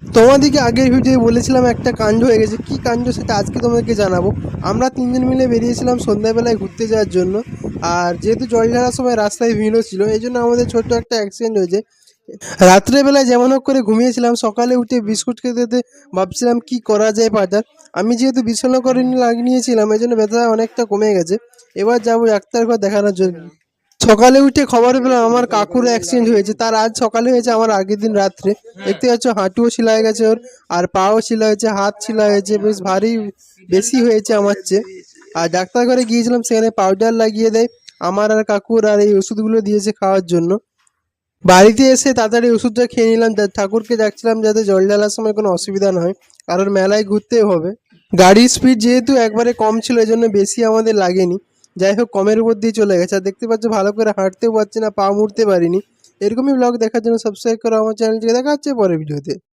তোমাদেরকে আগের ভিডিওয়ে বলেছিলাম একটা কাণ্ড হয়ে গেছে, কী কাণ্ড সেটা আজকে তোমাদেরকে জানাবো। আমরা তিনজন মিলে বেরিয়েছিলাম সন্ধ্যাবেলায় ঘুরতে যাওয়ার জন্য। আর যেহেতু জল ঢালার সময় রাস্তায় ভিড়ও ছিল, এই জন্য আমাদের ছোট্ট একটা অ্যাক্সিডেন্ট হয়েছে। রাত্রেবেলায় যেমন হোক করে ঘুমিয়েছিলাম, সকালে উঠে বিস্কুট খেতে খেতে ভাবছিলাম কি করা যায় ফার্দার। আমি যেহেতু বিশ্বনাথ নিয়েছিলাম, এই জন্য ব্যথা অনেকটা কমে গেছে। এবার যাবো ডাক্তার ঘর দেখানোর জন্য। সকালে উঠে খবর পেলাম আমার কাকুর অ্যাক্সিডেন্ট হয়েছে। তার আজ সকালে হয়েছে, আমার আগের দিন রাত্রে। দেখতে পাচ্ছ হাঁটুও ছিলা হয়ে গেছে ওর, আর পাও ছিলা হয়েছে, হাত ছিলা হয়েছে, বেশ ভারী বেশি হয়েছে আমার চেয়ে। আর ডাক্তার ঘরে গিয়েছিলাম, সেখানে পাউডার লাগিয়ে দেয় আমার আর কাকুর, আর এই ওষুধগুলো দিয়েছে খাওয়ার জন্য। বাড়িতে এসে তাড়াতাড়ি ওষুধটা খেয়ে নিলাম। ঠাকুরকে ডাকছিলাম যাতে জল ঢালার সময় কোনো অসুবিধা না হয়, কারণ মেলায় ঘুরতেও হবে। গাড়ির স্পিড যেহেতু একবারে কম ছিল, এই জন্য বেশি আমাদের লাগেনি। যাই হোক, কমের উপর দিয়ে চলে গেছে। আর দেখতে পাচ্ছ ভালো করে হাঁটতেও পারছি না, পা মুড়তে পারিনি। এরকমই ব্লগ দেখার জন্য সাবস্ক্রাইব করো আমার চ্যানেলটিকে। দেখা হচ্ছে পরের ভিডিওতে।